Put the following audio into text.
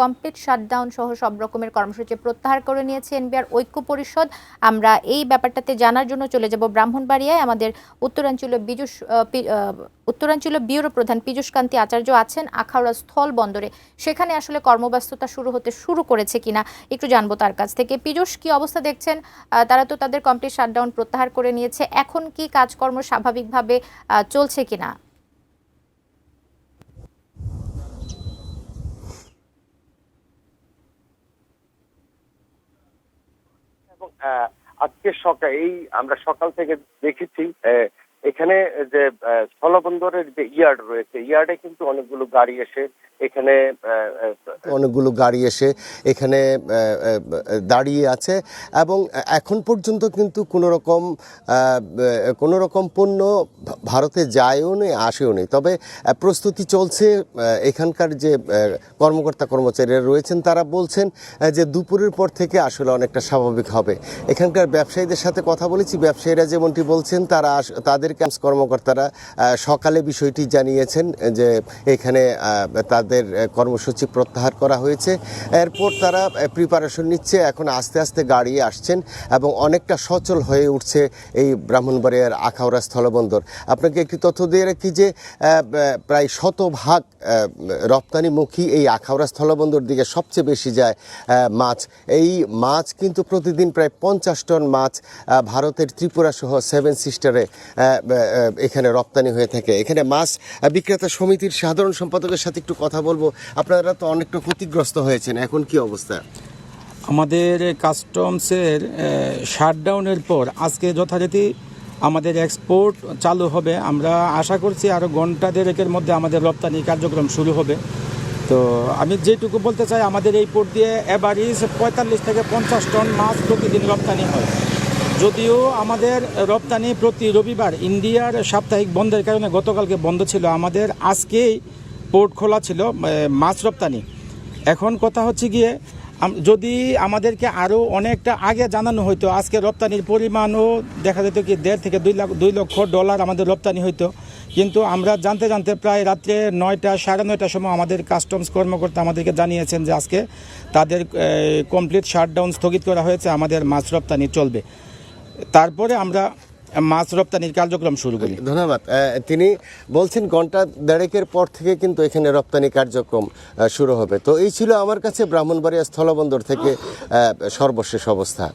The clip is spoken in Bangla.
কমপ্লিট শাটডাউন সহ সব রকমের কর্মসূচি প্রত্যাহার করে নিয়েছে এনবিআর ঐক্য পরিষদ। আমরা এই ব্যাপারটাতে জানার জন্য চলে যাব ব্রাহ্মণবাড়িয়ায়। আমাদের উত্তরাঞ্চলীয় ব্যুরো প্রধান পীযূষ কান্তি আচার্য আছেন আখাউড়া স্থল বন্দরে। সেখানে আসলে কর্মব্যস্ততা শুরু করেছে কিনা একটু জানবো তার কাছ থেকে। পীযূষ, কি অবস্থা দেখছেন? তারা তো তাদের কমপ্লিট শাটডাউন প্রত্যাহার করে নিয়েছে, এখন কি কাজকর্ম স্বাভাবিকভাবে চলছে কিনা? আজকে আমরা সকাল থেকে দেখেছি এখানে যে স্থলবন্দরের যে ইয়ার্ড রয়েছে, ইয়ার্ডে কিন্তু অনেকগুলো গাড়ি এসে এখানে দাঁড়িয়ে আছে এবং এখন পর্যন্ত কিন্তু কোনো রকম পণ্য ভারতে যায়ও নেই, আসেও নেই। তবে প্রস্তুতি চলছে। এখানকার যে কর্মকর্তা কর্মচারীরা রয়েছেন তারা বলছেন যে দুপুরের পর থেকে আসলে অনেকটা স্বাভাবিক হবে। এখানকার ব্যবসায়ীদের সাথে কথা বলেছি, ব্যবসায়ীরা যেমনটি বলছেন তাদের কর্মকর্তারা সকালে বিষয়টি জানিয়েছেন যে এখানে তাদের কর্মসূচি প্রত্যাহার করা হয়েছে। এরপর তারা প্রিপারেশন নিচ্ছে, এখন আস্তে আস্তে গাড়ি আসছেন এবং অনেকটা সচল হয়ে উঠছে এই ব্রাহ্মণবাড়িয়ার আখাউড়া স্থলবন্দর। আপনাকে একটি তথ্য দিয়ে রাখি যে প্রায় 100% রপ্তানিমুখী এই আখাউড়া স্থলবন্দর দিকে সবচেয়ে বেশি যায় মাছ। এই মাছ কিন্তু প্রতিদিন প্রায় 50 টন মাছ ভারতের ত্রিপুরা সহ 7 সিস্টারে এখানে রপ্তানি হয়ে থাকে। এখানে মাছ বিক্রেতা সমিতির সাধারণ সম্পাদকের সাথে একটু কথা বলবো। আপনারা তো অনেকটা ক্ষতিগ্রস্ত হয়েছেন, এখন কি অবস্থা? আমাদের কাস্টমসের শাটডাউনের পর আজকে যথারীতি আমাদের এক্সপোর্ট চালু হবে। আমরা আশা করছি আরও ঘন্টা দেড়েকের মধ্যে আমাদের রপ্তানি কার্যক্রম শুরু হবে। তো আমি যেটুকু বলতে চাই, আমাদের এই পোর্ট দিয়ে এভারেজ 45 থেকে 50 টন মাছ প্রতিদিন রপ্তানি হয়। যদিও আমাদের রপ্তানি প্রতি রবিবার ইন্ডিয়ার সাপ্তাহিক বন্ধের কারণে গতকালকে বন্ধ ছিল, আমাদের আজকেই পোর্ট খোলা ছিল মাছ রপ্তানি। এখন কথা হচ্ছে গিয়ে যদি আমাদেরকে আরও অনেকটা আগে জানানো হতো, আজকে রপ্তানির পরিমাণও দেখা যেত কি $1.5 থেকে $2 লক্ষ আমাদের রপ্তানি হইতো। কিন্তু আমরা জানতে প্রায় রাত্রে 9টা সাড়ে 9টার সময় আমাদের কাস্টমস কর্মকর্তা আমাদেরকে জানিয়েছেন যে আজকে তাদের কমপ্লিট শাটডাউন স্থগিত করা হয়েছে, আমাদের মাছ রপ্তানি চলবে। তারপরে আমরা মাছ রপ্তানির কার্যক্রম শুরু করি। ধন্যবাদ। তিনি বলছেন ঘন্টা দেড়েকের পর থেকে কিন্তু এখানে রপ্তানি কার্যক্রম শুরু হবে। তো এই ছিল আমার কাছে ব্রাহ্মণবাড়িয়া স্থলবন্দর থেকে সর্বশেষ অবস্থা।